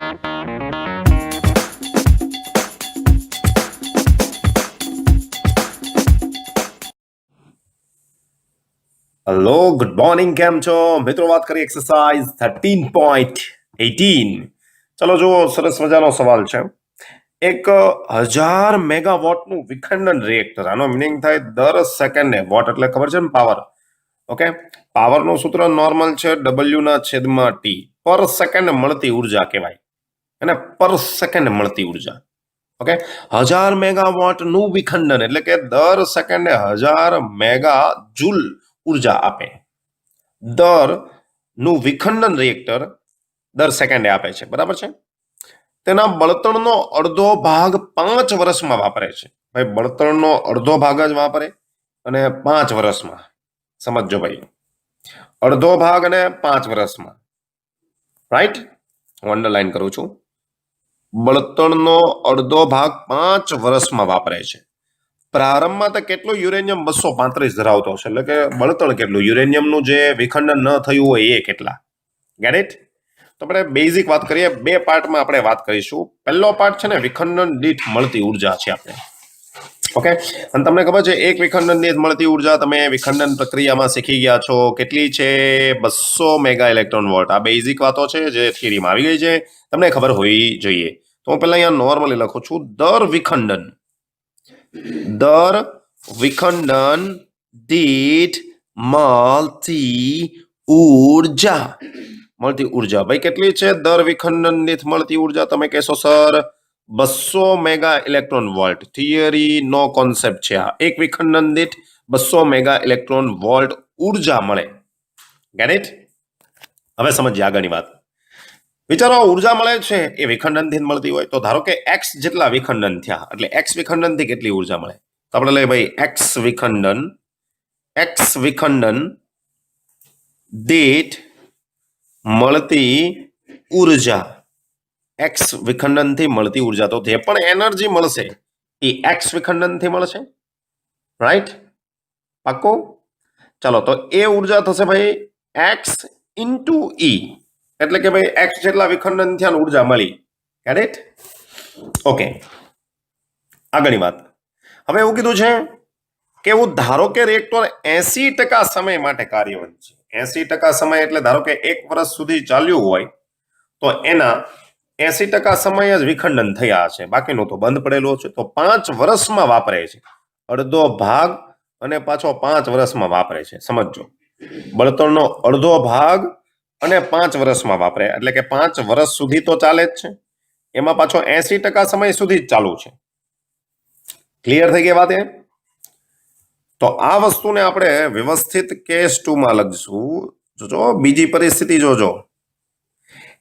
Hello good morning, કેમ છો મિત્રો? વાત કરીએ એક્સરસાઇઝ 13.18. ચલો જુઓ, સરસ મજાનો સવાલ છે. એક 1000 મેગાવોટનું વિખંડન રિએક્ટર, આનો મિનિંગ થાય દર સેકન્ડે. વોટ એટલે ખબર છે ને, પાવર. ઓકે, પાવરનું સૂત્ર નોર્મલ છે W/T. પર સેકન્ડ મળતી ઉર્જા કહેવાય, અને પર સેકન્ડ મળતી ઉર્જા. ઓકે, 1000 મેગાવોટનું વિખંડન એટલે કે દર સેકન્ડે 1000 મેગા જૂલ ઉર્જા આપે. નું વિખંડન રિએક્ટર દર સેકન્ડે આપે છે, બરાબર છે. તેના બળતણનો અડધો ભાગ 5 વર્ષમાં વાપરે છે. ભાઈ, બળતણનો અડધો ભાગ જ વાપરે અને 5 વર્ષમાં. સમજો ભાઈ, અડધો ભાગ અને 5 વર્ષમાં. રાઈટ, હું અંડરલાઈન કરું છું. બળતણનો અડધો ભાગ 5 વર્ષમાં વાપરે છે. પ્રારંભમાં તો કેટલું યુરેનિયમ 235 ધરાવતો હશે, એટલે કે બળતણ કેટલું યુરેનિયમનું જે વિખંડન ન થયું હોય એ કેટલા. Get it? તો આપણે બેઝિક વાત કરીએ, બે પાર્ટમાં આપણે વાત કરીશું. પહેલો પાર્ટ છે ને, વિખંડન દીઠ મળતી ઉર્જા છે આપણે. ઓકે, અને તમને ખબર છે એક વિખંડન દીઠ મળતી ઉર્જા તમે વિખંડન પ્રક્રિયામાં શીખી ગયા છો કેટલી છે? 200 મેગા ઇલેક્ટ્રોન વોલ્ટ. આ બેઝિક વાતો છે જે થિયરીમાં આવી ગઈ છે, તમને ખબર હોવી જોઈએ. તો હું પહેલા અહીંયા નોર્મલી લખું છું, દર વિખંડન દીઠ મળતી ઉર્જા. ભાઈ કેટલી છે દર વિખંડન દીઠ મળતી ઉર્જા? તમે કહેશો sir 200 mega electron volt. Theory નો કોન્સેપ્ટ છે આ. એક વિખંડન દીઠ 200 મેગા ઇલેક્ટ્રોન વોલ્ટ ઉર્જા મળે. Get it? હવે સમજીએ આગળની વાત. વિચારો, ઉર્જા મળે છે એ વિખંડનથી મળતી હોય તો ધારો કે એક્સ જેટલા વિખંડન થયા, એટલે એક્સ વિખંડનથી કેટલી ઉર્જા મળે? તો આપણે લઈએ ભાઈ એક્સ વિખંડન દીઠ મળતી ઉર્જા. એક્સ વિખંડનથી મળતી ઉર્જા, તો જે પણ એનર્જી મળશે એ એક્સ વિખંડનથી મળશે. રાઈટ? પાક્કું? ચાલો, તો એ ઉર્જા થશે ભાઈ એક્સ ઇન્ટુ ઈ, એટલે કે ભાઈ એક્સ જેટલા વિખંડન થયા ઉર્જા મળી. Get it? ઓકે, આગળની વાત. હવે એવું કીધું છે કે એવું ધારો કે રિએક્ટર 80% સમય માટે કાર્યરત છે. 80% સમય એટલે ધારો કે 1 વર્ષ સુધી ચાલ્યું હોય તો એના 80% સમય જ વિખંડન થયા છે, બાકીનું તો બંધ પડેલો છે. તો 5 વર્ષમાં વાપરે છે, અડધો ભાગ અને પાછો 5 વર્ષમાં વાપરે છે. સમજો, બળતણનો અડધો ભાગ અને 5 વર્ષમાં વાપરે, એટલે કે 5 વર્ષ સુધી તો ચાલે જ છે, એમાં પાછો 80% સમય સુધી જ ચાલુ છે. ક્લિયર થઈ ગઈ વાત એ? તો આ વસ્તુને આપણે વ્યવસ્થિત કેસ 2 માં લખશું. જોજો, બીજી પરિસ્થિતિ જોજો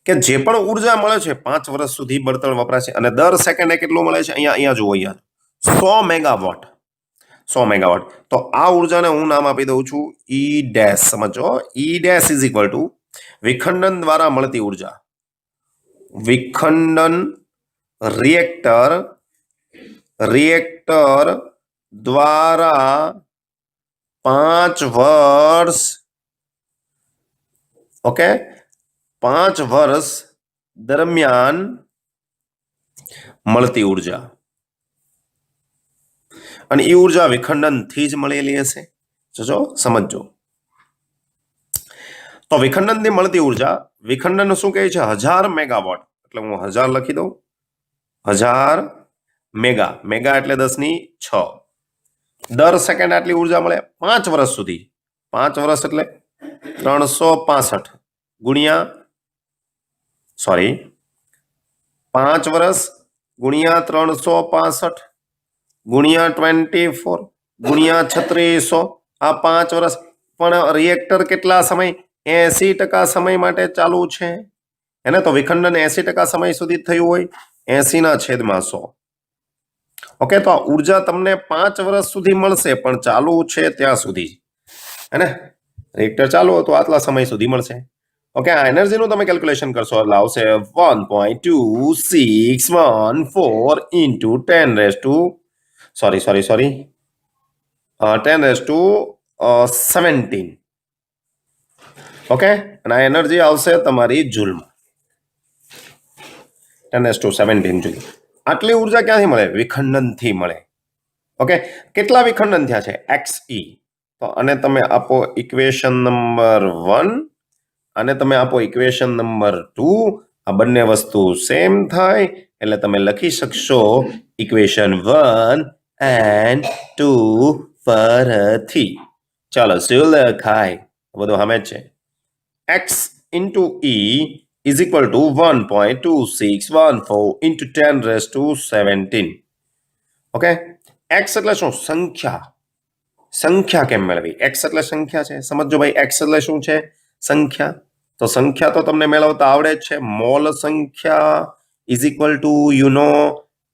કે જે પણ ઉર્જા મળે છે 5 વર્ષ સુધી બળતણ વપરાશે અને દર સેકન્ડે કેટલું મળે છે? અહીંયા જુઓ, અહીંયા 100 મેગાવોટ. તો આ ઉર્જાને હું નામ આપી દઉં છું ઈ ડેશ. સમજો, E dash is equal to વિખંડન દ્વારા મળતી ઉર્જા. વિખંડન રિએક્ટર દ્વારા 5 વર્ષ, ઓકે, 5 વર્ષ દરમિયાન મળતી ઉર્જા. અને એ ઉર્જા વિખંડનથી જ મળેલી હશે. જોજો, સમજો. તો વિખંડનથી મળતી ઉર્જા, વિખંડન શું કહે છે? 1000 મેગાવોટ. એટલે હું 1000 લખી દઉં. 1000 મેગા એટલે 10⁶. દર સેકન્ડ આટલી ઉર્જા મળે 5 વર્ષ સુધી. 5 વર્ષ એટલે 365 ગુણ્યા 5 વર્ષ ગુણ્યા 365 ગુણ્યા 24 ગુણ્યા 3600. આ 5 વર્ષ. પણ રિએક્ટર કેટલા સમય? 80% સમય માટે ચાલુ છે. એને તો વિખંડન 80% સમય સુધી થયું હોય, 80/100. ઓકે, તો આ ઉર્જા તમને 5 વર્ષ સુધી મળશે, પણ ચાલુ છે ત્યાં સુધી. હે, રિએક્ટર ચાલુ તો આટલા સમય સુધી મળશે. ઓકે, આ એનર્જીનું તમે કેલ્ક્યુલેશન કરશો એટલે આવશે 1.2614 ઇન્ટુ 10⁻17. ઓકે, અને આ એનર્જી આવશે તમારી જૂલમાં. 10⁻17 જોઈએ. આટલી ઉર્જા ક્યાંથી મળે? વિખંડનથી મળે. ઓકે, કેટલા વિખંડન થયા છે? XE. તો અને તમે આપો ઇક્વેશન નંબર 1 અને તમે આપો ઇક્વેશન નંબર 2. આ બંને વસ્તુ સેમ થાય એટલે તમે લખી શકશો ઇક્વેશન 1 and 2 પરથી. ચાલો શું લખાય? બધું સામે જ છે. x into E is equal to 1.2614 into 10⁻17. Okay, x એટલે શું? સંખ્યા. સંખ્યા કેમ મેળવી? x એટલે સંખ્યા છે. સમજો ભાઈ, x એટલે શું છે? સંખ્યા. તો સંખ્યા તો તમને મેળવતા આવડે જ છે. મોલ સંખ્યા is equal to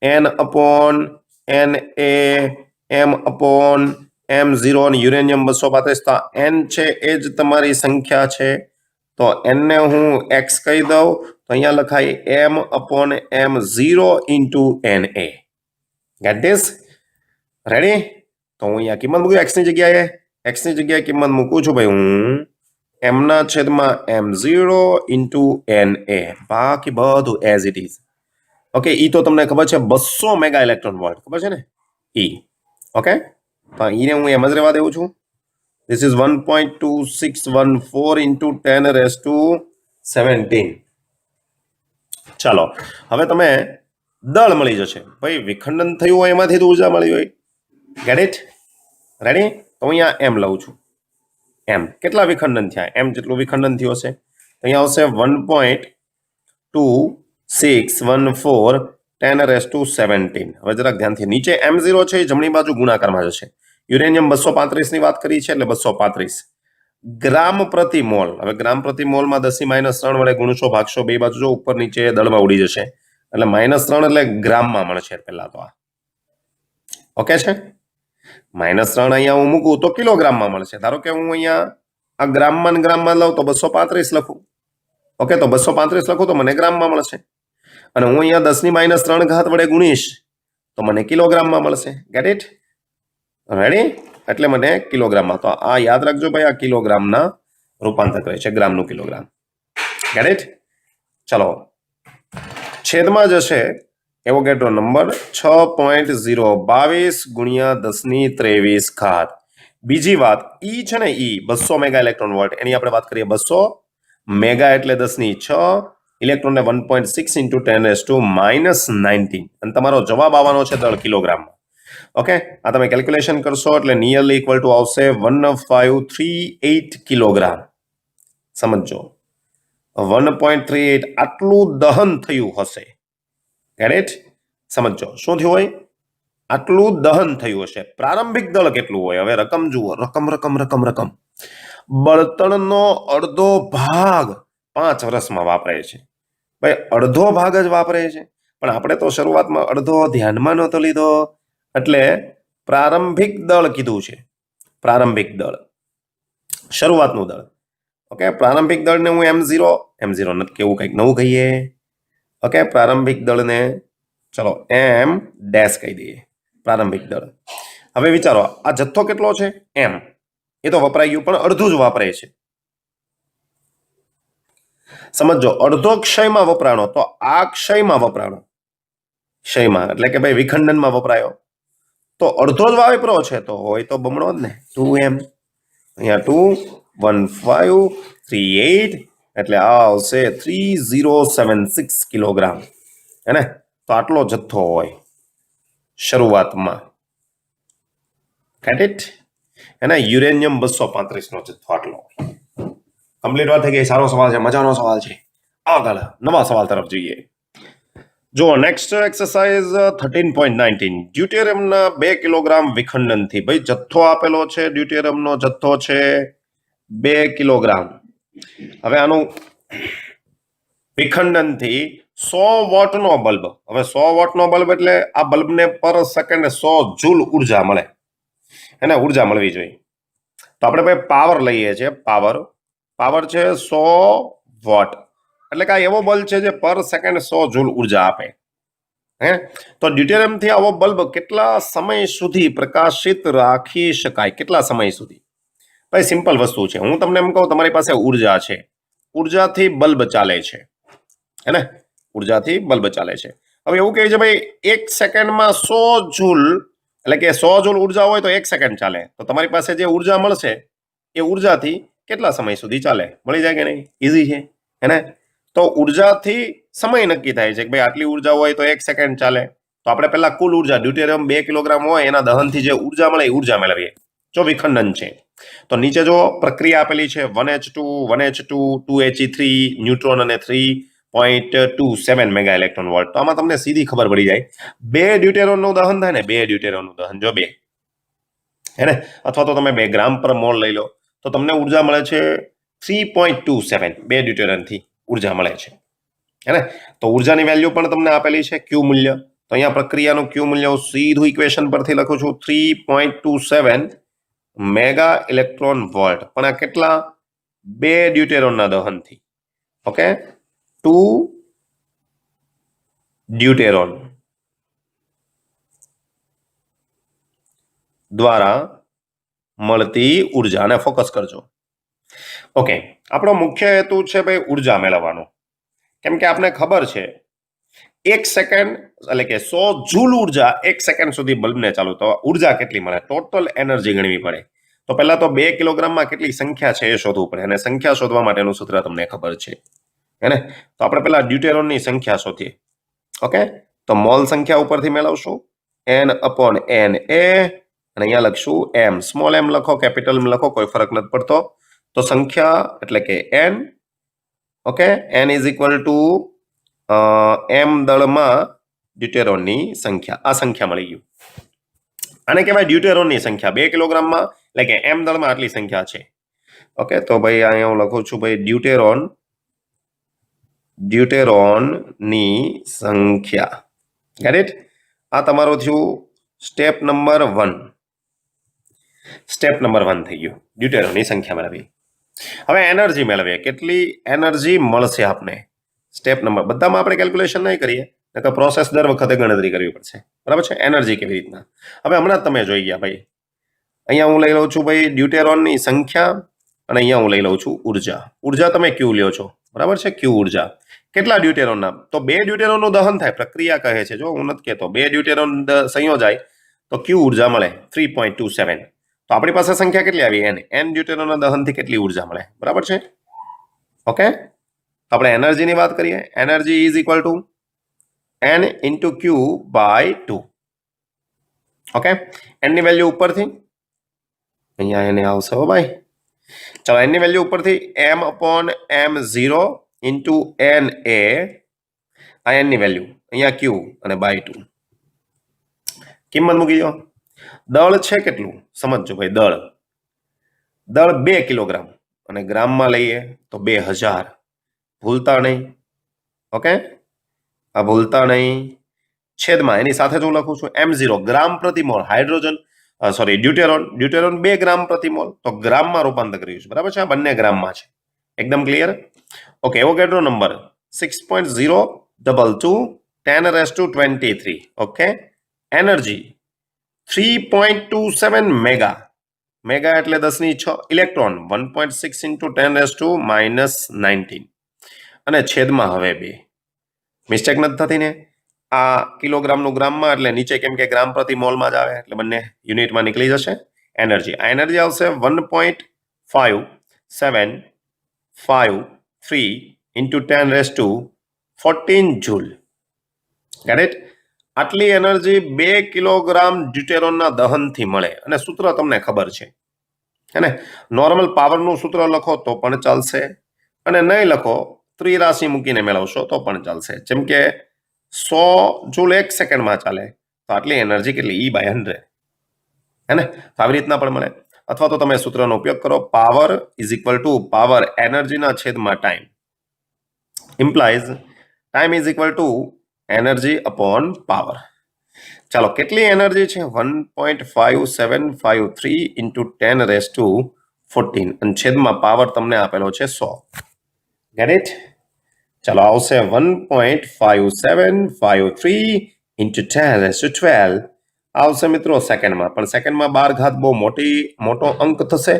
n upon Na m upon m0 અને યુરેનિયમ 235. તો n છે એ જ તમારી સંખ્યા છે. તો n ને હું x કહી દઉં તો અહીંયા લખાય m upon m0 into Na. Gate this? Ready? તો હું અહીંયા કિંમત મૂકું x ની જગ્યાએ. x ની જગ્યાએ કિંમત મૂકું છું ભાઈ હું m ના છેદમાં m0 ઇન્ટુ Na. બાકી બધું એઝ ઇટ ઇઝ. ઓકે, ઈ તો તમને ખબર છે 200 મેગા ઇલેક્ટ્રોન વોલ્ટ, ખબર છે ને? ઈ. ઓકે, તો ઈને હું એમ જ રહેવા દેવું છું. This is 1.2614 into 10⁻17. ચાલો, હવે તમે દળ મળી જશે. ભાઈ વિખંડન થયું હોય એમાંથી તો ઉર્જા મળી હોય. Get it? રેડી? તો અહીંયા એમ લઉં છું. એમ કેટલા વિખંડન થયા? એમ જેટલું વિખંડન થયું હશે. તો અહીંયા આવશે 1.2614 10⁻17. હવે જરાક ધ્યાનથી, નીચે m0 છે એ જમણી બાજુ ગુણાકારમાં જશે. યુરેનિયમ 235 ની વાત કરી છે એટલે 235 ગ્રામ પ્રતિ મોલ. હવે ગ્રામ પ્રતિ મોલમાં 10⁻³ વડે ગુણશો, ભાગશો, બે બાજુ જો ઉપર નીચે દળમાં ઉડી જશે એટલે -3 એટલે ગ્રામમાં મળશે પહેલા તો. આ ઓકે છે? -3 અહીંયા હું મૂકું તો કિલોગ્રામમાં મળશે. ધારો કે હું અહીંયા આ ગ્રામમાં લઉં તો 235 લખું. ઓકે, તો 235 લખું તો મને ગ્રામમાં મળશે. અને હું અહીંયા 10⁻³ વડે ગુણીશ તો મને કિલોગ્રામમાં મળશે. Get it? રેડી? એટલે મને કિલોગ્રામમાં. તો આ યાદ રાખજો ભાઈ, આ કિલોગ્રામના રૂપાંતર કરે છે, ગ્રામનું કિલોગ્રામ. Get it? ચલો, છેદમાં જશે એવોગેડ્રો નંબર 6.022 ગુણ્યા 10⁻23. બીજી વાત, ઈ છે ને, ઈ 200 મેગા ઇલેક્ટ્રોન વોલ્ટ, એની આપણે વાત કરીએ. 200 મેગા એટલે 10⁶, ઇલેક્ટ્રોનને 1.6 into 10⁻19. અને તમારો જવાબ આવવાનો છે દળ કિલોગ્રામમાં. ઓકે, આ તમે કેલ્ક્યુલેશન કરશો એટલે નિયરલી ઇક્વલ ટુ આવશે 1538 કિલોગ્રામ. સમજો, 1.38 આટલું દહન થયું હશે. Get it? સમજો શું થયું હોય? આટલું દહન થયું હશે. પ્રારંભિક દળ કેટલું હોય? હવે રકમ જુઓ, રકમ. બળતણનો અડધો ભાગ 5 વર્ષમાં વાપરે છે. ભાઈ અડધો ભાગ જ વાપરે છે, પણ આપણે તો શરૂઆતમાં અડધો ધ્યાનમાં નહોતો લીધો એટલે પ્રારંભિક દળ કીધું છે. પ્રારંભિક દળ, શરૂઆતનું દળ. ઓકે, પ્રારંભિક દળને હું m0 નથી કેવું, કંઈક નવું કહીએ. ઓકે, પ્રારંભિક દળને ચલો m ડેશ કહી દઈએ. પ્રારંભિક દળ. હવે વિચારો, આ જથ્થો કેટલો છે? m. એ તો વપરાઈ ગયું, પણ અડધું જ વાપરે છે. સમજો, અડધો ક્ષયમાં વપરાણો તો આ ક્ષયમાં વપરાણો. ક્ષયમાં એટલે કે ભાઈ વિખંડનમાં વપરાયો તો અડધો જ વાપરો છે, તો હોય તો બમણો જ ને, 2m. અહીંયા 21538 એટલે આ આવશે 3076 કિલોગ્રામ. હે ને? તો આટલો જથ્થો હોય શરૂઆતમાં. Get it? એને યુરેનિયમ 235 નો જથ્થો આટલો. કમ્પ્લીટ વાત થઈ ગઈ. સારો સવાલ છે, મજાનો સવાલ છે. આગળ નવા સવાલ તરફ જઈએ. જો નેક્સ્ટ એક્સરસાઇઝ 13.19. ડ્યુટેરિયમના 2 કિલોગ્રામ વિખંડનથી. ભાઈ જથ્થો આપેલો છે, ડ્યુટેરિયમનો જથ્થો છે 2 કિલોગ્રામ. હવે આનું વિખંડનથી 100 વોટનો બલ્બ. હવે 100 વોટનો બલ્બ એટલે આ બલ્બને પર સેકન્ડ 100 જૂલ ઉર્જા મળે. એને ઉર્જા મળવી જોઈએ. તો આપણે ભાઈ પાવર લઈએ છીએ. પાવર છે 100 વોટ, એટલે કે આ એવો બલ્બ છે જે પર સેકન્ડ 100 જૂલ ઉર્જા આપે. હે? તો ડ્યુટેરિયમથી આવો બલ્બ કેટલા સમય સુધી પ્રકાશિત રાખી શકાય? કેટલા સમય સુધી? ભાઈ સિમ્પલ વસ્તુ છે. હું તમને એમ કહું, તમારી પાસે ઉર્જા છે, ઉર્જાથી બલ્બ ચાલે છે, હે ને? ઉર્જાથી બલ્બ ચાલે છે. હવે એવું કહે છે ભાઈ 1 સેકન્ડમાં 100 જૂલ એટલે કે 100 જૂલ ઉર્જા હોય તો 1 સેકન્ડ ચાલે. તો તમારી પાસે જે ઉર્જા મળશે એ ઉર્જાથી કેટલા સમય સુધી ચાલે? મળી જાય કે નહીં? ઈઝી છે હે ને? તો ઉર્જાથી સમય નક્કી થાય છે કે ભાઈ આટલી ઉર્જા હોય તો 1 સેકન્ડ ચાલે. તો આપણે પહેલા કુલ ઉર્જા ડ્યુટેરિયમ 2 કિલોગ્રામ હોય એના દહનથી જે ઉર્જા મળે એ ઉર્જા મેળવીએ. જો વિખંડન છે તો નીચે જો પ્રક્રિયા આપેલી છે 1H2 1H2 2He3 ન્યુટ્રોન અને 3.27 મેગા ઇલેક્ટ્રોન વોલ્ટ. તો આમાં તમને સીધી ખબર પડી જાય 2 ડ્યુટેરોનનું દહન થાય ને 2 ડ્યુટેરોનનું દહન જો 2 હે ને અથવા તો તમે 2 ગ્રામ પર મોલ લઈ લો તો તમને ઉર્જા મળે છે 3.27 2 ડ્યુટેરનથી ઉર્જા મળે છે હે ને. તો ઉર્જાની વેલ્યુ પણ તમને આપેલી છે ક્યુ મૂલ્ય. તો અહીંયા પ્રક્રિયાનું ક્યુ મૂલ્ય હું સીધું ઇક્વેશન પરથી લખું છું 3.27 મેગા ઇલેક્ટ્રોન વોલ્ટ. પણ આ કેટલા? 2 ડ્યુટેરોનના દહનથી. ઓકે 2 ડ્યુટેરોન દ્વારા મળતી ઉર્જા અને ફોકસ કરજો. ઓકે આપણો મુખ્ય હેતુ છે ભાઈ ઉર્જા મેળવવાનો. કેમ કે આપને ખબર છે 1 સેકન્ડ એટલે કે 100 જૂલ ઉર્જા 1 સેકન્ડ સુધી બલ્બને ચાલુ તો ઉર્જા કેટલી મળે? ટોટલ એનર્જી ગણવી પડે. તો પહેલા તો 2 કિલોગ્રામમાં કેટલી સંખ્યા છે એ શોધવું પડે અને સંખ્યા શોધવા માટેનું સૂત્ર તમને ખબર છે હે ને. તો આપણે પહેલા ડ્યુટેરોનની સંખ્યા શોધીએ. ઓકે તો મોલ સંખ્યા ઉપરથી મેળવશું n/Na અને અહીંયા લખશું m. સ્મોલ m લખો કેપિટલ m લખો કોઈ ફરક નથી પડતો. તો સંખ્યા એટલે કે n. Okay n is equal two m દળમાં ડ્યુટેરોનની સંખ્યા. આ સંખ્યા મળી ગયું. આને કહેવાય ડ્યુટેરોનની સંખ્યા 2 કિલોગ્રામમાં એટલે કે m દળમાં આટલી સંખ્યા છે. ઓકે તો ભાઈ અહીંયા હું લખું છું ભાઈ ડ્યુટેરોનની સંખ્યા. Get it? આ તમારું થયું સ્ટેપ નંબર 1. સ્ટેપ નંબર 1 થઈ ગયું ડ્યુટેરોનની સંખ્યા મેળવી. હવે એનર્જી મેળવીએ. કેટલી એનર્જી મળશે આપને? સ્ટેપ નંબર બધામાં આપણે કેલ્ક્યુલેશન નહીં કરીએ નકર પ્રોસેસ દર વખતે ગણતરી કરવી પડશે. બરાબર છે? એનર્જી કેવી રીતના? હવે હમણાં તમે જોઈ ગયા ભાઈ. અહીંયા હું લઈ લઉં છું ભાઈ ડ્યુટેરોનની સંખ્યા અને અહીંયા હું લઈ લઉં છું ઉર્જા. ઉર્જા તમે ક્યુ લ્યો છો. બરાબર છે? ક્યુ ઉર્જા. કેટલા ડ્યુટેરોનના? તો 2 ડ્યુટેરોનનું દહન થાય. પ્રક્રિયા કહે છે જો હું નથી કહેતો 2 ડ્યુટેરોન સંયોજાય તો ક્યુ ઉર્જા મળે 3.27. તો આપણી પાસે સંખ્યા કેટલી આવી? n ડ્યુટેરોનના દહનથી કેટલી ઉર્જા મળે? બરાબર છે? ઓકે આપણે એનર્જીની વાત કરીએ. Energy is equal to n into Q by 2. Okay n ની વેલ્યુ ઉપરથી અહીંયા એને આવશે હો ભાઈ. ચાલો n ની વેલ્યુ ઉપરથી m/m0 ઇન્ટુ Na આ n ની વેલ્યુ અહીંયા ક્યુ અને બાય 2 કિંમત મૂકી દો. દળ છે કેટલું સમજજો ભાઈ. દળ 2 કિલોગ્રામ અને ગ્રામમાં લઈએ તો 2000. ભૂલતા નહીં. ઓકે આ ભૂલતા નહીં. છેદમાં એની સાથે જ હું લખું છું m0 ગ્રામ પ્રતિ મોલ હાઇડ્રોજન સોરી ડ્યુટેરોન 2 ગ્રામ પ્રતિ મોલ. તો ગ્રામમાં રૂપાંતર કર્યું છે. બરાબર છે? આ બંને ગ્રામમાં છે. એકદમ clear? Okay Avogadro number 6.022 10⁻23. Okay energy 3.27 mega એટલે 10⁶ ઇલેક્ટ્રોન 1.6 ઇન્ટુ 10⁻⁻19 અને છેદમાં હવે 2. મિસ્ટેક નથી થતી ને? આ કિલોગ્રામનું ગ્રામમાં એટલે નીચે કેમ કે ગ્રામ પ્રતિ મોલમાં જ આવે એટલે બંને યુનિટમાં નીકળી જશે. એનર્જી આ એનર્જી આવશે 1.5753 ઇન્ટુ 10⁻14 જૂલ. Get it? આટલી એનર્જી 2 કિલોગ્રામ ડ્યુટેરોનના દહનથી મળે અને સૂત્ર તમને ખબર છે હે ને. નોર્મલ પાવરનું સૂત્ર લખો તો પણ ચાલશે અને નહીં લખો ત્રિરાશિ મૂકીને મેળવશો તો પણ ચાલશે. જેમ કે 100 જૂલ 1 સેકન્ડમાં ચાલે તો આટલી એનર્જી કેટલી? E/100 હે ને. આવી રીતના પણ મળે. અથવા તો તમે સૂત્રનો ઉપયોગ કરો. Power is equal to power એનર્જીના છેદમાં time implies time is equal to energy upon power. ચાલો કેટલી એનર્જી છે? 1.5753 ઇન્ટુ 10⁻14 અને છેદમાં પાવર તમને આપેલો છે 100. Get it? ચાલો આવશે 1.5753 ઇન્ટુ 10⁻12 આવશે મિત્રો સેકન્ડમાં. પણ સેકન્ડમાં 12 ઘાત બહુ મોટો અંક થશે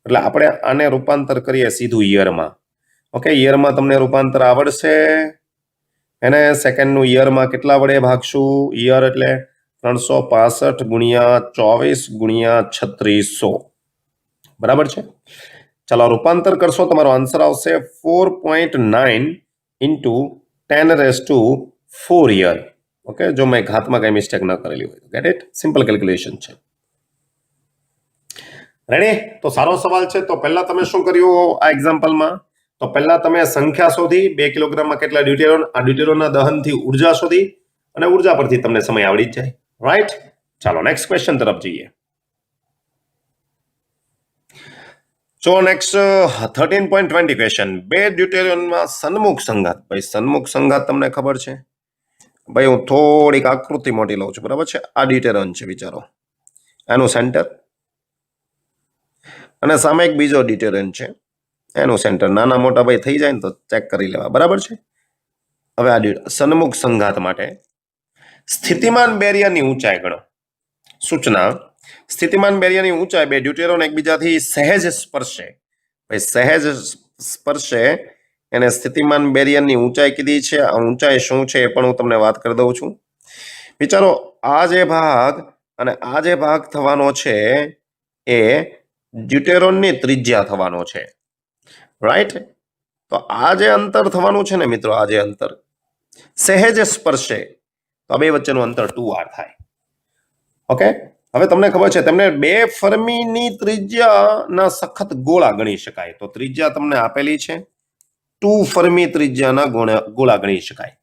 એટલે આપણે આને રૂપાંતર કરીએ સીધું યરમાં. ઓકે યરમાં તમને રૂપાંતર આવડશે? એને સેકન્ડનું યરમાં કેટલા વડે ભાગશું? યર એટલે 365 ગુણ્યા 24 ગુણ્યા 3600, બરાબર છે. ચાલો રૂપાંતર કરશો, તમારો આન્સર આવશે 4.9 ઇન્ટુ 10⁴ યર. ઓકે, જો મેં ઘાતમાં કઈ મિસ્ટેક ન કરેલી હોય. Get it? સિમ્પલ કેલ્ક્યુલેશન છે. રેડી? તો સારો સવાલ છે. તો પહેલા તમે શું કર્યું આ એક્ઝામ્પલમાં? તો પહેલા તમે સંખ્યા શોધી, 2 કિલોગ્રામમાં કેટલા ડ્યુટેરોન, આ ડ્યુટેરોનના દહનથી ઉર્જા શોધી, અને ઉર્જા પરથી તમને સમય આવડી જ જાય. રાઈટ? ચાલો નેક્સ્ટ ક્વેશ્ચન તરફ જઈએ. So next 13.20 question. 2 ડ્યુટેરોનમાં સન્મુખ સંઘાત. ભાઈ સન્મુખ સંઘાત તમને ખબર છે? ભાઈ હું થોડીક આકૃતિ મોટી લઉં છું, બરાબર છે. આ ડ્યુટેરોન છે, વિચારો, એનું સેન્ટર, અને સામે એક બીજો ડ્યુટેરોન છે, એનું સેન્ટર. નાના મોટા ભાઈ થઈ જાય ને તો ચેક કરી લેવા, બરાબર છે. હવે આ સન્મુખ સંઘાત માટે સ્થિતિમાન બેરિયરની ઊંચાઈ ગણો. સૂચના: સ્થિતિમાન બેરિયરની ઊંચાઈ, 2 ડ્યુટેરોન એકબીજાથી સહેજ સ્પર્શે, ભાઈ સહેજ સ્પર્શે એને સ્થિતિમાન બેરિયરની ઊંચાઈ કીધી છે. આ ઊંચાઈ શું છે એ પણ હું તમને વાત કરી દઉં છું. વિચારો, આ જે ભાગ અને આ જે ભાગ થવાનો છે એ ડ્યુટેરોનની ત્રિજ્યા થવાનો છે. રાઈટ? તો આ જે અંતર થવાનું છે ને મિત્રો, આ જે અંતર સહેજ સ્પર્શે, તો આ બે વચ્ચેનું અંતર 2r થાય. ઓકે, હવે તમને ખબર છે તેમને 2 ફર્મીની ત્રિજ્યાના સખત ગોળા ગણી શકાય. તો ત્રિજ્યા તમને આપેલી છે, 2 ફર્મી ત્રિજ્યાના ગોળા ગણી શકાય.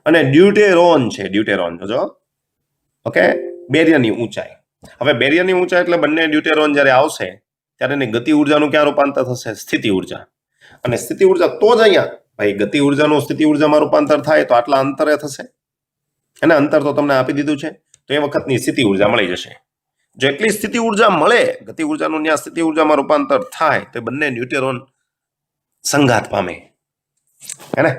અને ડ્યુટેરોન છે, ડ્યુટેરોન જો. ઓકે, બેરિયરની ઊંચાઈ. હવે બેરિયરની ઊંચાઈ એટલે બંને ડ્યુટેરોન જ્યારે આવશે ત્યારે એની ગતિ ઉર્જાનું ક્યાં રૂપાંતર થશે? સ્થિતિ ઉર્જા. અને સ્થિતિ ઉર્જા તો જ અહીંયા ભાઈ ગતિ ઉર્જાનું સ્થિતિ ઉર્જામાં રૂપાંતર થાય તો આટલા અંતરે થશે. અને અંતર તો તમને આપી દીધું છે, તો એ વખતની સ્થિતિ ઉર્જા મળી જશે. જેટલી સ્થિતિ ઉર્જા મળે, ગતિ ઉર્જાનું ત્યાં સ્થિતિ ઉર્જામાં રૂપાંતર થાય તો બંને ન્યુટ્રોન સંઘાત પામે. હે ને?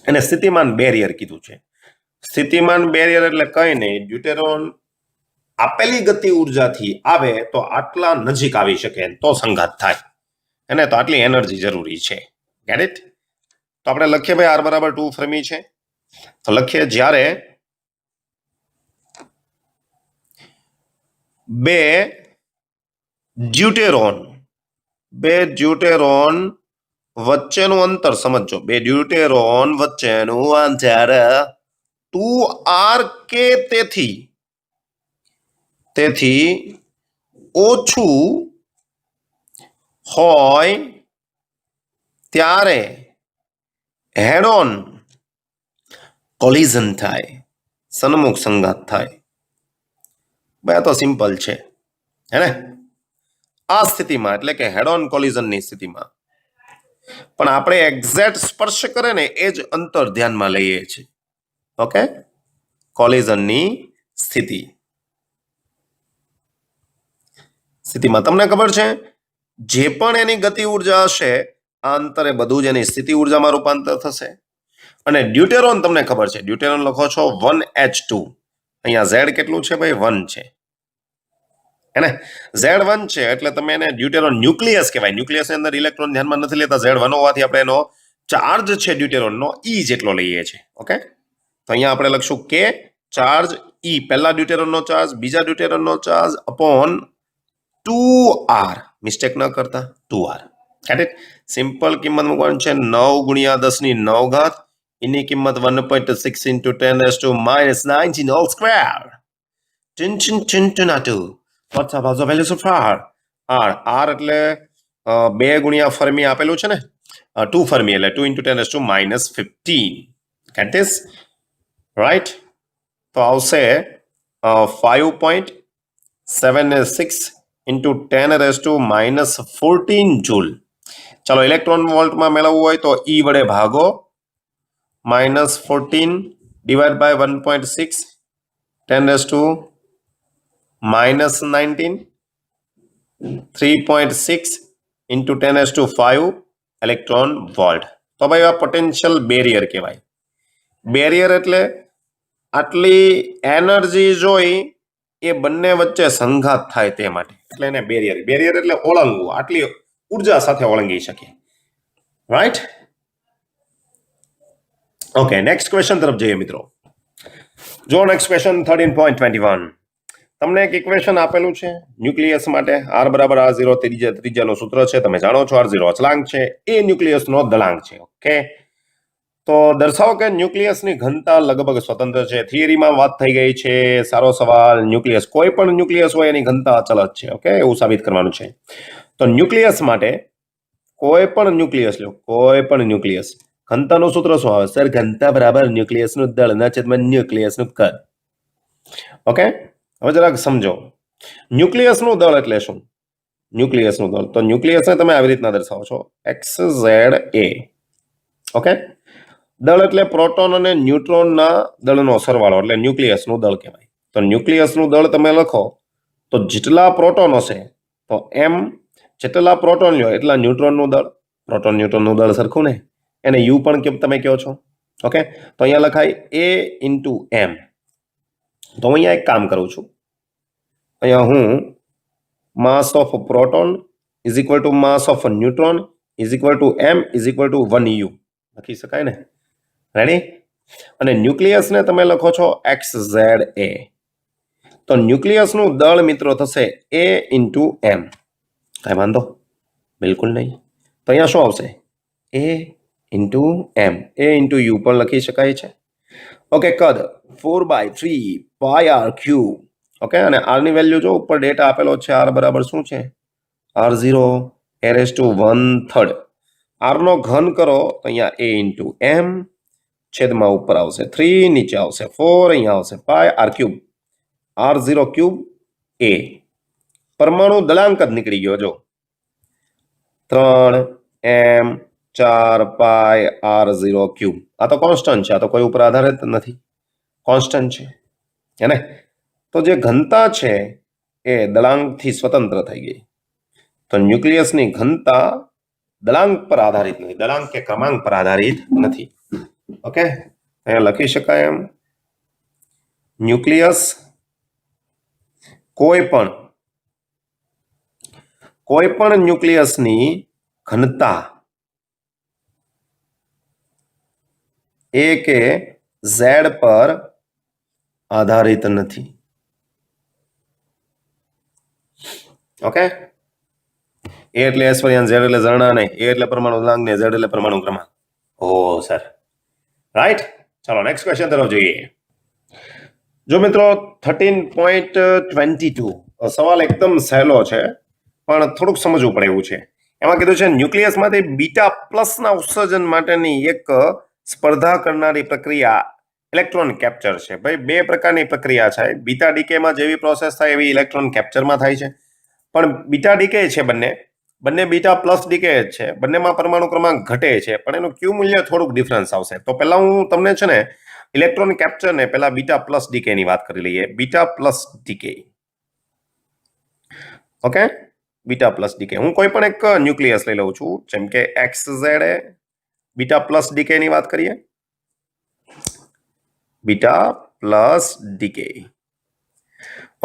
એને સ્થિતિમાન બેરિયર કીધું છે. સ્થિતિમાન બેરિયર એટલે કઈ નહીં, ડ્યુટેરોન આપેલી ગતિ ઉર્જાથી આવે તો આટલા નજીક આવી શકે તો સંઘાત થાય. એને તો આટલી એનર્જી જરૂરી છે. Get it? તો આપણે લખીએ ભાઈ r બરાબર 2 ફર્મી છે. તો લખીએ જ્યારે 2 ડ્યુટેરોન વચ્ચેનું અંતર સમજો. 2 ડ્યુટેરોન વચ્ચેનું અંતર 2r કે તેથી ઓછું હોય ત્યારે હેડ ઓન કોલિઝન થાય, સન્મુખ સંઘાત થાય. ભાઈ આ તો સિમ્પલ છે, હે ને? આ સ્થિતિમાં એટલે કે હેડ ઓન કોલિઝનની સ્થિતિમાં પણ આપણે એક્ઝેક્ટ સ્પર્શ કરે ને એ જ અંતર ધ્યાનમાં લઈએ છીએ. ઓકે, કોલિઝનની સ્થિતિમાં તમને ખબર છે જે પણ એની ગતિ ઉર્જા હશે આ અંતરે બધું જ એની સ્થિતિ ઉર્જામાં રૂપાંતર થશે. અને ડ્યુટેરોન તમને ખબર છે, ડ્યુટેરોન લખો છો 1h2. અહીંયા z કેટલું છે ભાઈ? 1 છે, હે ને? Z1 છે એટલે તમે એને ડ્યુટેરોન ન્યુક્લિયસ કહેવાય. ન્યુક્લિયસની અંદર ઇલેક્ટ્રોન ધ્યાનમાં નથી લેતા. Z1 હોવાથી આપણે એનો ચાર્જ છે ડ્યુટેરોનનો E જેટલો લઈએ છીએ. ઓકે, તો અહીંયા આપણે લખશું કે ચાર્જ E, પહેલા ડ્યુટેરોનનો ચાર્જ, બીજા ડ્યુટેરોનનો ચાર્જ અપોન 2r. મિસ્ટેક ન કરતા, 2r. Get it? સિમ્પલ કિંમત મૂકવાની છે, 9 ગુણ્યા 10⁹. એની કિંમત 1.6 into 10⁻⁻19 whole square. What's about the values of r? r એટલે 2 ગુણ્યા ફર્મી આપેલું છે ને, 2 ફર્મી એટલે 2 ઇન્ટુ 10⁻15. Get this? Right? તો આવશે 5.76 ઇન્ટુ 10⁻14 જૂલ. ચાલો ઇલેક્ટ્રોન વોલ્ટમાં મેળવવું હોય તો E વડે ભાગો, -14 divide by 1.6 10⁻19 3.6 into 10⁵ electron volt. તો ભાઈ આ પોટેન્શિયલ બેરિયર કહેવાય. બેરિયર એટલે આટલી એનર્જી જોઈ એ બંને વચ્ચે સંઘાત થાય તે માટે, એટલે એને બેરિયર. બેરિયર એટલે ઓળંગવું, આટલી ઉર્જા સાથે ઓળંગી શકે. રાઈટ? ઓકે, નેક્સ્ટ ક્વેશ્ચન તરફ જઈએ મિત્રો. જો નેક્સ્ટ ક્વેશ્ચન 13.21. તમને એક ઇક્વેશન આપેલું છે ન્યુક્લિયસ માટે R બરાબર R0 ત્રિજ્યાનું સૂત્ર છે, તમે જાણો છો R0 અચળાંક છે, એ ન્યુક્લિયસનો દળાંક છે. ઓકે, તો દર્શાવો કે ન્યુક્લિયસની ઘનતા લગભગ સ્વતંત્ર છે. થિયરીમાં વાત થઈ ગઈ છે, સારો સવાલ. ન્યુક્લિયસ, કોઈ પણ ન્યુક્લિયસ હોય એની ઘનતા અચળ જ છે. ઓકે, એવું સાબિત કરવાનું છે. તો ન્યુક્લિયસ માટે કોઈ પણ ન્યુક્લિયસ લો, કોઈ પણ ન્યુક્લિયસ, ઘનતાનું સૂત્ર શું આવે? સર, ઘનતા બરાબર ન્યુક્લિયસનું દળના છેદમાં ન્યુક્લિયસનું કદ. ઓકે, હવે જરાક સમજો. ન્યુક્લિયસનું દળ એટલે શું? ન્યુક્લિયસનું દળ, તો ન્યુક્લિયસને તમે આવી રીતના દર્શાવો છો, XZA. ઓકે, દળ એટલે પ્રોટોન અને ન્યુટ્રોનના દળનો સરવાળો, એટલે ન્યુક્લિયસનું દળ કહેવાય. તો ન્યુક્લિયસનું દળ તમે લખો તો જેટલા પ્રોટોન હશે તો એમ, જેટલા પ્રોટોન લ્યો એટલા ન્યુટ્રોનનું દળ. પ્રોટોન ન્યુટ્રોનનું દળ સરખું ને, એને યુ પણ કેમ તમે કહો છો. ઓકે, તો અહીંયા લખાય A ઇન્ટુ M. તો હું અહીંયા એક કામ કરું છું, અહીંયા હું માસ of proton is equal two mass of neutron is equal two M is equal two 1U લખી શકાય ને. રેડી? અને ન્યુક્લિયસને તમે લખો છો XZA. તો ન્યુક્લિયસનું દળ મિત્રો થશે A ઇન્ટુ M. કાંઈ વાંધો બિલકુલ નહીં. તો અહીંયા શું આવશે? A into M. A into U પણ લખી શકાય છે. ઓકે, કદ 4/3 πr³. ઓકે, અને R ની વેલ્યુ જો ઉપર ડેટા આપેલો છે, R બરાબર શું છે? R0 a⁻⁴. R નો ઘન કરો તો અહીંયા A ઇન્ટુ M, છેદમાં ઉપર આવશે 3, નીચે આવશે 4, અહીંયા આવશે πr³. R0³ A. પરમાણુ દળાંક જ નીકળી ગયો જો, 3m4πr0³. આ તો કોન્સ્ટન્ટ છે, આ તો કોઈ ઉપર આધારિત નથી, કોન્સ્ટન્ટ છે હે ને. તો જે ઘનતા છે એ દળાંકથી સ્વતંત્ર થઈ ગઈ. તો ન્યુક્લિયસની ઘનતા દળાંક પર આધારિત નથી, દળાંક કે ક્રમાંક પર આધારિત નથી. ઓકે, અહીંયા લખી શકાય એમ, ન્યુક્લિયસ કોઈ પણ ન્યુક્લિયસની ઘનતા A કે Z પર આધારિત નથી. ઓકે, A એટલે એશ્વર્યાન, Z એટલે ઝરણા નહીં, A એટલે પરમાણુ દળાંક ને Z એટલે પરમાણુ ક્રમાંક. ઓ સર, રાઈટ. ચાલો નેક્સ્ટ ક્વેશ્ચન તરફ જોઈએ. જો મિત્રો 13.22, સવાલ એકદમ સહેલો છે પણ થોડુંક સમજવું પડે એવું છે. એમાં કીધું છે ન્યુક્લિયસમાંથી બીટા પ્લસના ઉત્સર્જન માટેની એક સ્પર્ધા કરનારી પ્રક્રિયા ઇલેક્ટ્રોન કેપ્ચર છે. ભાઈ, બે પ્રકારની પ્રક્રિયા છે. બીટા ડીકેમાં જેવી પ્રોસેસ થાય એવી ઇલેક્ટ્રોન કેપ્ચરમાં થાય છે. પણ બીટા ડીકે છે, બંને બીટા પ્લસ ડીકે જ છે, બંનેમાં પરમાણુ ક્રમાંક ઘટે છે, પણ એનું ક્યુ મૂલ્ય થોડુંક ડિફરન્સ આવશે. તો પહેલા હું તમને છે ને ઇલેક્ટ્રોન કેપ્ચર ને પહેલા બીટા પ્લસ ડીકે ની વાત કરી લઈએ. Beta plus decay. Okay, beta plus decay. હું કોઈ પણ એક ન્યુક્લિયસ લઈ લઉં છું, જેમ કે XZA. બીટા પ્લસ ડીકે ની વાત કરીએ. Beta plus decay.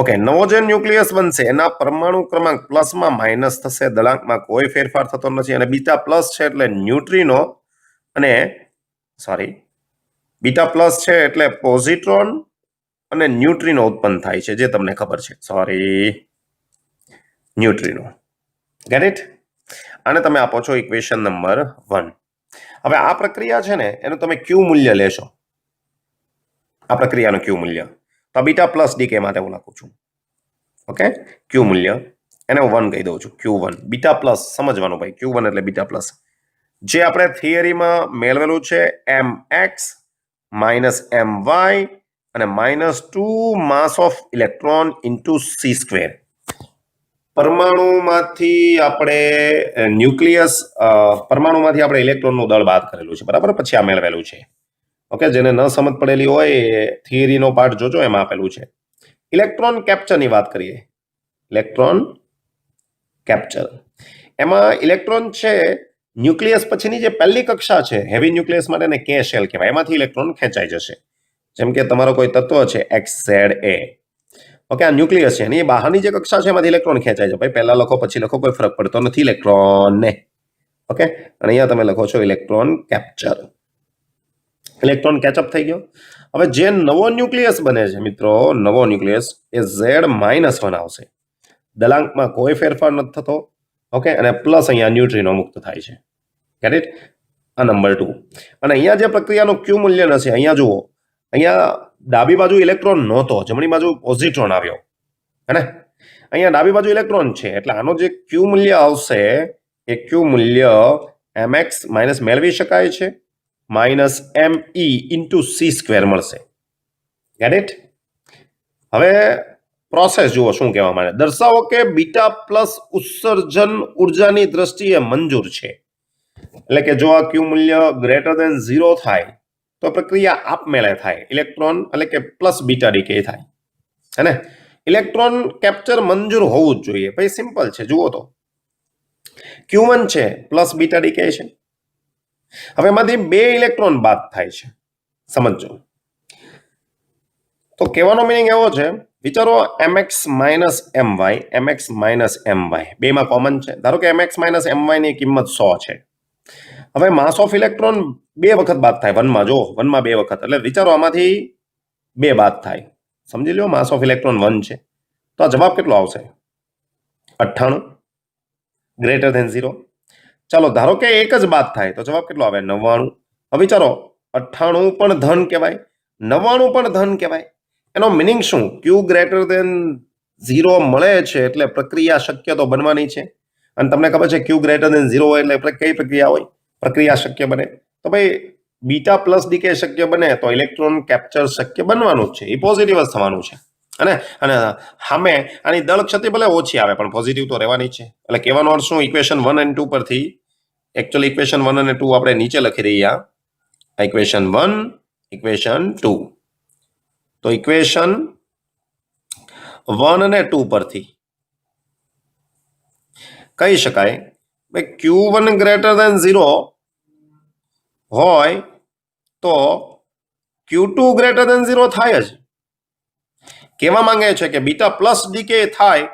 ઓકે, નવો જે ન્યુક્લિયસ બનશે એના પરમાણુ ક્રમાંક પ્લસમાં માઇનસ થશે, દળાંકમાં કોઈ ફેરફાર થતો નથી. અને બીટા પ્લસ છે એટલે ન્યુટ્રિનો અને બીટા પ્લસ છે એટલે પોઝિટ્રોન અને ન્યુટ્રિનો ઉત્પન્ન થાય છે, જે તમને ખબર છે. ન્યુટ્રિનો. Get it? આને તમે આપો છો ઇક્વેશન નંબર 1. હવે આ પ્રક્રિયા છે ને એનું તમે ક્યુ મૂલ્ય લેશો, આ પ્રક્રિયાનું ક્યુ મૂલ્ય. તો બીટા પ્લસ ડીકે માટે હું લખું છું. ઓકે, ક્યુ મૂલ્ય એને હું 1 કહી દઉં છું. Q1 બીટા પ્લસ, સમજવાનું ભાઈ, Q1 એટલે બીટા પ્લસ. જે આપણે થિયરીમાં મેળવેલું છે mx -my અને -2 માસ ઓફ ઇલેક્ટ્રોન ઇન્ટુ c². પરમાણુમાંથી આપણે ઇલેક્ટ્રોનનું દળ બાદ કરેલું છે, બરાબર? પછી આ મેળવેલું છે. ઓકે, જેને ન સમજ પડેલી હોય થિયરીનો પાર્ટ જોજો, એમાં આપેલું છે. ઇલેક્ટ્રોન કેપ્ચરની વાત કરીએ. ઇલેક્ટ્રોન કેપ્ચર, એમાં ઇલેક્ટ્રોન છે ન્યુક્લિયસ પછીની જે પહેલી કક્ષા છે હેવી ન્યુક્લિયસ માટે એને કે શેલ કહેવાય, એમાંથી ઇલેક્ટ્રોન ખેંચાઈ જશે. જેમ કે તમારો કોઈ તત્વ છે XZA. ઓકે, આ ન્યુક્લિયસ છે, એની બહારની જે કક્ષા છે એમાંથી ઇલેક્ટ્રોન ખેંચાય છે. ભાઈ, પહેલા લખો પછી લખો કોઈ ફરક પડતો નથી ઇલેક્ટ્રોનને. ઓકે, અને અહીંયા તમે લખો છો ઇલેક્ટ્રોન કેપ્ચર. ઇલેક્ટ્રોન કેચઅપ થઈ ગયો. હવે જે નવો ન્યુક્લિયસ બને છે મિત્રો, નવો ન્યુક્લિયસ એ Z-1 આવશે. દલાંકમાં કોઈ ફેરફાર નથી થતો. ઓકે, અને પ્લસ અહીંયા ન્યુટ્રિનો મુક્ત થાય છે. Get it? આ નંબર 2. અને અહીંયા જે પ્રક્રિયાનું ક્યુ મૂલ્ય નથી, અહીંયા જુઓ, અહીંયા ડાબી બાજુ ઇલેક્ટ્રોન નહોતો, જમણી બાજુ પોઝિટ્રોન આવ્યો. હે ને? અહીંયા ડાબી બાજુ ઇલેક્ટ્રોન છે, એટલે આનો જે ક્યુ મૂલ્ય આવશે એ ક્યુ મૂલ્ય mx માઇનસ મેળવી શકાય છે -me ઇન્ટુ c² મળશે. Get it? હવે પ્રોસેસ જુઓ શું કહેવા માંગે. દર્શાવો કે બીટા પ્લસ ઉત્સર્જન ઉર્જાની દ્રષ્ટિએ મંજૂર છે. એટલે કે જો આ ક્યુ મૂલ્ય ગ્રેટર દેન 0 થાય તો પ્રક્રિયા આપમેળે થાય, ઇલેક્ટ્રોન એટલે કે પ્લસ બીટા ડીકે થાય. હે ને? ઇલેક્ટ્રોન કેપ્ચર મંજૂર હોવું જ જોઈએ. ભાઈ સિમ્પલ છે, જુઓ તો Q1 છે પ્લસ બીટા ડીકે છે. હવે એમાંથી 2 ઇલેક્ટ્રોન બાદ થાય છે. સમજો તો કહેવાનો મિનિંગ એવો છે, વિચારો mx minus my, mx minus my બેમાં કોમન છે. ધારો કે mx માઇનસ my ની કિંમત 100 છે. હવે માસ ઓફ ઇલેક્ટ્રોન 2 વખત બાદ થાય, 1 માં. જો 1 માં 2 વખત, એટલે વિચારો આમાંથી 2 બાદ થાય. સમજી લો માસ ઓફ ઇલેક્ટ્રોન 1 છે, તો આ જવાબ કેટલો આવશે? 98 ગ્રેટર ધેન 0. ચાલો ધારો કે 1 જ બાદ થાય તો જવાબ કેટલો આવે? 99. હવે વિચારો 98 પણ ધન કહેવાય, 99 પણ ધન કહેવાય. એનો મિનિંગ શું? ક્યુ ગ્રેટર ધેન 0 મળે છે એટલે પ્રક્રિયા શક્ય તો બનવાની છે. અને તમને ખબર છે ક્યુ ગ્રેટર ધેન 0 હોય એટલે કઈ પ્રક્રિયા હોય? પ્રક્રિયા શક્ય બને. તો ભાઈ બીટા પ્લસ ડીકે શક્ય બને તો ઇલેક્ટ્રોન કેપ્ચર શક્ય બનવાનું જ છે. એ પોઝિટિવ જ થવાનું છે. અને સામે આની દળ ક્ષતિ ભલે ઓછી આવે પણ પોઝિટિવ તો રહેવાની છે. એટલે કહેવાનો અર્થ શું? ઇક્વેશન 1 અને 2 પરથી, એકચ્યુઅલી ઇક્વેશન 1 અને 2 આપણે નીચે લખી રહ્યા. Equation 1, equation 2. તો ઇક્વેશન 1 અને 2 પરથી કહી શકાય કે Q1 ગ્રેટર ધેન 0 હોય તો Q2 ગ્રેટર ધેન 0 થાય જ. કહેવા માંગે છે કે બીટા પ્લસ ડીકે થાય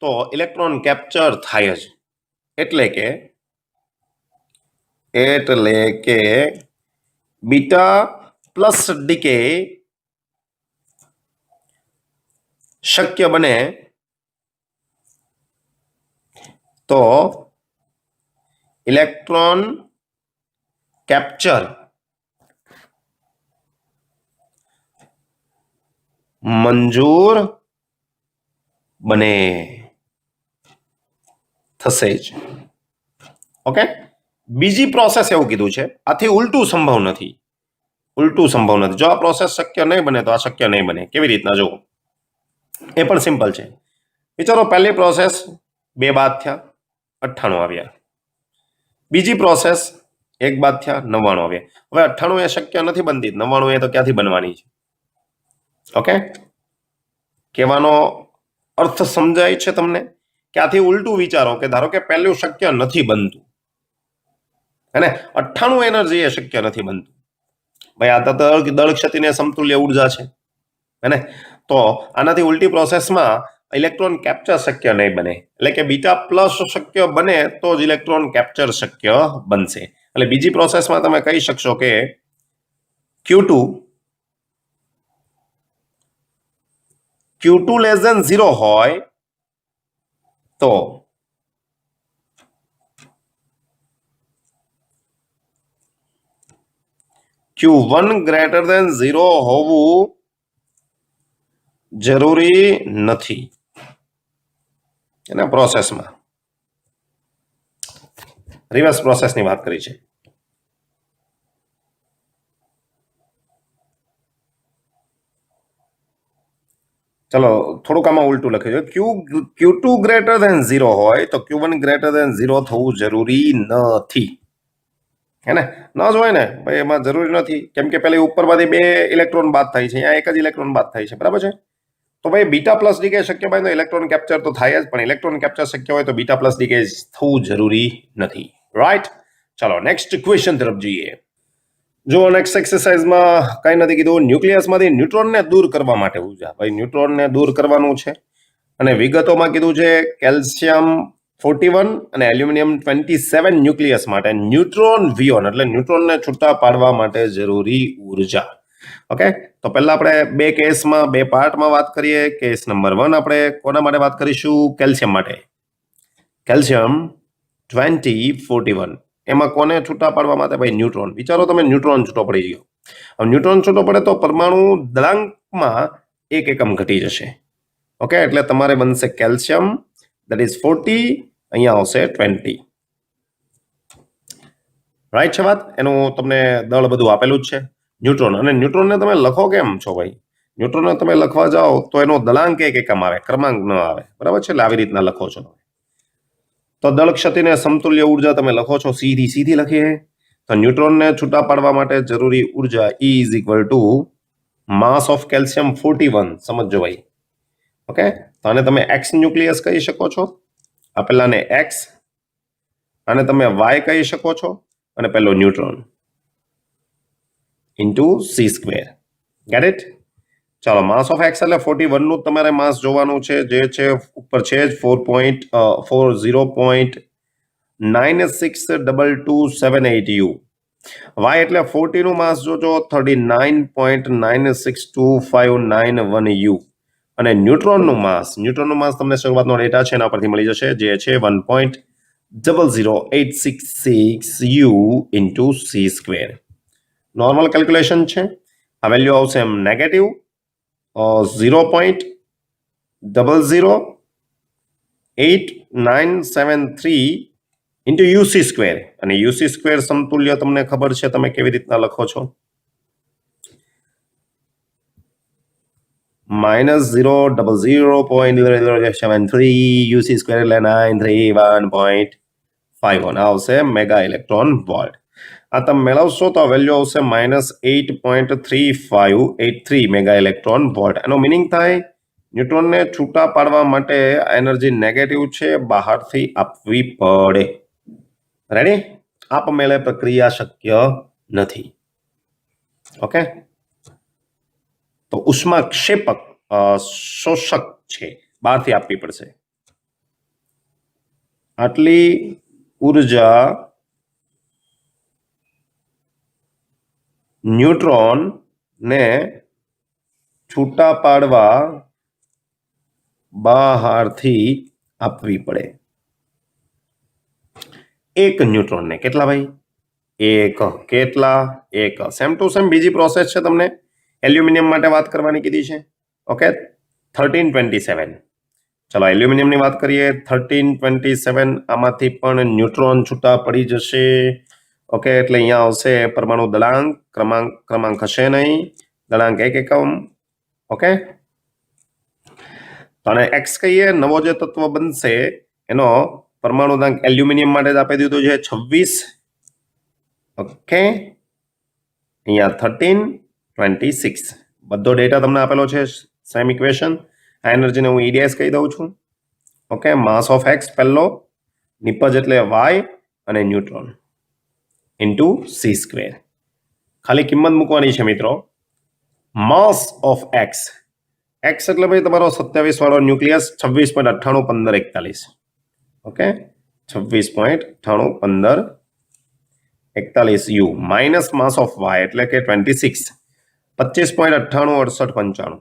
તો ઇલેક્ટ્રોન કેપ્ચર થાય જ. એટલે કે બીટા પ્લસ ડીકે શક્ય બને તો ઇલેક્ટ્રોન કેપ્ચર મંજૂર બને, થશે જ. ઓકે, બીજી પ્રોસેસ એવું કીધું છે, આથી ઉલટું સંભવ નથી. ઉલટું સંભવ નથી. જો આ પ્રોસેસ શક્ય નહીં બને તો આ શક્ય નહીં બને. કેવી રીતના? જુઓ, એ પણ સિમ્પલ છે. વિચારો પહેલી પ્રોસેસ 2 બાદ થયા, 98 આવ્યા. બીજી પ્રોસેસ 1 બાદ થયા, 99 આવ્યા. હવે 98 એ શક્ય નથી બનતી, 99 એ તો ક્યાંથી બનવાની છે? ઓકે, કહેવાનો અર્થ સમજાય છે તમને? કે આથી ઉલટું વિચારો કે ધારો કે પહેલું શક્ય નથી બનતું, અને 98 એનર્જી એ શક્ય નથી બનતું. ભાઈ આ તો દળ ક્ષતિને સમતુલ્ય ઉર્જા છે, હે? તો આનાથી ઉલટી પ્રોસેસમાં ઇલેક્ટ્રોન કેપ્ચર શક્ય નહીં બને. એટલે કે બીટા પ્લસ શક્ય બને તો જ ઇલેક્ટ્રોન કેપ્ચર શક્ય બનશે. એટલે બીજી પ્રોસેસમાં તમે કહી શકશો કે Q2 લેસ ધેન 0 હોય તો Q1 ગ્રેટર ધેન 0 હોવું જરૂરી નથી એના પ્રોસેસમાં. રિવર્સ પ્રોસેસની વાત કરી છે. ચલો થોડુંક આમાં ઉલટું લખ્યું છે. Q2 ગ્રેટર ધેન 0 હોય તો Q1 ગ્રેટર ધેન 0 થવું જરૂરી નથી, હે ને? ન જ હોય ને ભાઈ, એમાં જરૂરી નથી. કેમ કે પેલી ઉપરમાંથી 2 ઇલેક્ટ્રોન બાદ થાય છે, અહીંયા 1 જ ઇલેક્ટ્રોન બાદ થાય છે, બરાબર છે? તો ભાઈ બીટા પ્લસ ડીકે શક્ય હોય તો ઇલેક્ટ્રોન કેપ્ચર તો થાય જ, પણ ઇલેક્ટ્રોન કેપ્ચર શક્ય હોય તો બીટા પ્લસ ડીકે થવું જરૂરી નથી. રાઈટ? ચલો નેક્સ્ટ ક્વેશ્ચન તરફ જઈએ. જો નેક્સ્ટ એક્સરસાઇઝમાં કઈ નથી કીધું. ન્યુક્લિયસમાંથી ન્યુટ્રોનને દૂર કરવા માટે ઉર્જા. ભાઈ ન્યુટ્રોનને દૂર કરવાનું છે અને વિગતોમાં કીધું છે કેલ્શિયમ 41 અને એલ્યુમિનિયમ 27 ન્યુક્લિયસ માટે ન્યુટ્રોન વિયોન એટલે ન્યુટ્રોનને છૂટા પાડવા માટે જરૂરી ઉર્જા. ઓકે, તો પહેલા આપણે બે કેસમાં બે પાર્ટમાં વાત કરીએ. કેસ નંબર 1 આપણે કોના માટે વાત કરીશું? કેલ્શિયમ માટે. કેલ્શિયમ 2041 એમાં કોને છૂટા પાડવા માટે? ભાઈ ન્યુટ્રોન. વિચારો તમે ન્યુટ્રોન છૂટો પડી ગયો. હવે ન્યુટ્રોન છૂટો પડે તો પરમાણુ દળાંકમાં 1 એકમ ઘટી જશે. ઓકે, એટલે તમારે બનશે કેલ્શિયમ that is 40, અહીંયા આવશે 20. રાઈટ છે વાત? એનું તમને દળ બધું આપેલું જ છે. ન્યુટ્રોન, અને ન્યુટ્રોનને તમે લખો કેમ છો ભાઈ? ન્યુટ્રોનને તમે લખવા જાઓ તો એનો દળાંક 1 એકમ આવે, ક્રમાંક ન આવે. બરાબર છે? એટલે આવી રીતના લખો છો. તો દળ ક્ષતિને સમતુલ્ય ઉર્જા તમે લખો છો, સીધી લખીએ તો ન્યુટ્રોનને છૂટા પાડવા માટે જરૂરી ઉર્જા E is equal to mass of calcium 41. સમજો ભાઈ. ઓકે, તો આને તમે એક્સ ન્યુક્લિયસ કહી શકો છો, આ પેલાને એક્સ, આને તમે વાય કહી શકો છો, અને પેલો neutron into C square. Get it? ચાલો, માસ ઓફ એક્સ એટલે 41 નું તમારે માસ જોવાનું છે, જે છે ઉપર છે જ 4.0.962278 U. વાય એટલે 40 નું માસ જોજો 39.962591 U. અને ન્યુટ્રોનનું માસ તમને શરૂઆતનો ડેટા છે એના પરથી મળી જશે, જે છે 1.00866 U into C square. Normal calculation છે. આ વેલ્યુ આવશે એમ નેગેટિવ 0.008973 ઇન્ટુ યુસી સ્ક્વેર. અને યુસી સ્ક્વેર સમતુલ્ય તમને ખબર છે, તમે કેવી રીતના લખો છો? -0.0073 યુસી સ્ક્વેર એટલે 931.51 આવશે મેગા ઇલેક્ટ્રોન વોલ્ટ. આ તમે મેળવશો તો આ વેલ્યુ આવશે -8.3583 મેગા ઇલેક્ટ્રોન વોલ્ટ. એનો મિનિંગ થાય ન્યુટ્રોનને છૂટા પાડવા માટે એનર્જી નેગેટિવ છે, બહારથી આપવી પડે. રેડી? આપમેળે પ્રક્રિયા શક્ય નથી. ઓકે, તો ઉષ્માક્ષેપક શોષક છે, બહારથી આપવી પડશે. આટલી ઉર્જા ન્યુટ્રોન ને છૂટા પાડવા બહારથી આપવી પડે. એક ન્યુટ્રોનને કેટલા ભાઈ? એક. કેટલા? એક. સેમ ટુ સેમ બીજી પ્રોસેસ છે, તમને એલ્યુમિનિયમ માટે વાત કરવાની કીધી છે. ઓકે, 1327. ચલો એલ્યુમિનિયમની વાત કરીએ. 1327 આમાંથી પણ ન્યુટ્રોન છૂટા પડી જશે. ઓકે, એટલે અહીંયા આવશે પરમાણુ દળાંક, ક્રમાંક હશે નહીં, દળાંક 1 એકમ. ઓકે, અને એક્સ કહીએ, નવો જે તત્વ બનશે એનો પરમાણુ દળાંક એલ્યુમિનિયમ માટે જ આપી દીધું છે 26. ઓકે, અહીંયા 1326 બધો ડેટા તમને આપેલો છે, સેમ ઇક્વેશન. આ એનર્જીને હું EDS કહી દઉં છું. ઓકે, માસ ઓફ એક્સ પહેલો, નિપજ એટલે વાય અને ન્યુટ્રોન ઇન્ટુ સી સ્ક્વેર. ખાલી કિંમત મૂકવાની છે મિત્રો. માસ ઓફ એક્સ, એક્સ એટલે ભાઈ તમારો 27 વાળો nucleus 26.981541. Okay, 26.981541 U minus mass of Y એટલે કે 26 25.986895.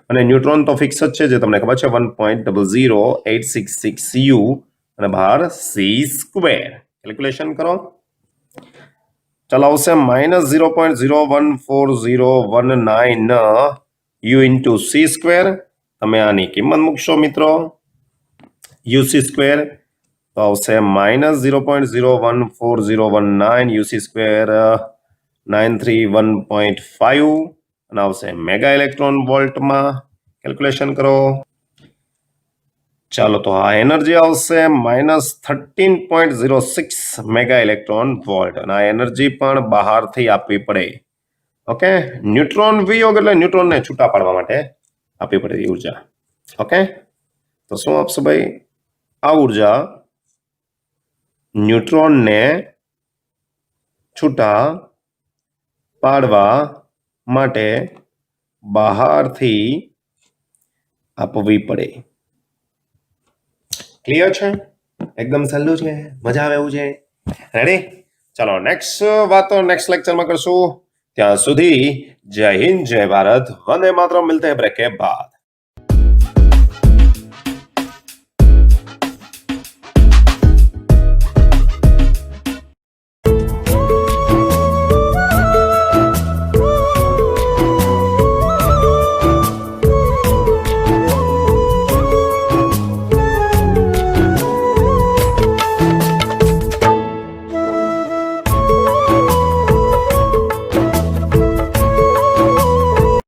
અને ન્યુટ્રોન તો ફિક્સ જ છે, જે તમને ખબર છે 1.00866 U અને બહાર સી સ્ક્વેર. કેલ્ક્યુલેશન કરો. ચલાવશે -0.014019 U ઇન્ટુ સી સ્ક્વેર. તમે આની કિંમત મૂકશો મિત્રો, યુસી સ્ક્વેર તો આવશે -0.014019 યુસી સ્ક્વેર 931.5 અને આવશે મેગા ઇલેક્ટ્રોન વોલ્ટમાં. કેલ્ક્યુલેશન કરો. ચાલો, તો આ એનર્જી આવશે -13.06 મેગા ઇલેક્ટ્રોન વોલ્ટ, અને આ એનર્જી પણ બહારથી આપવી પડે. ઓકે, ન્યુટ્રોન વિયોગ એટલે ન્યુટ્રોનને છૂટા પાડવા માટે આપવી પડે ઉર્જા. ઓકે, તો શું આપશે ભાઈ? આ ઉર્જા ન્યુટ્રોનને છૂટા પાડવા માટે બહારથી આપવી પડે. ક્લિયર છે? એકદમ સહેલું છે, મજા આવે એવું છે. રેડી? ચલો નેક્સ્ટ વાતો નેક્સ્ટ લેક્ચરમાં કરશું. ત્યાં સુધી જય હિન્દ, જય ભારત, વંદે માતરમ. મિલતે હૈ બ્રેક કે બાદ.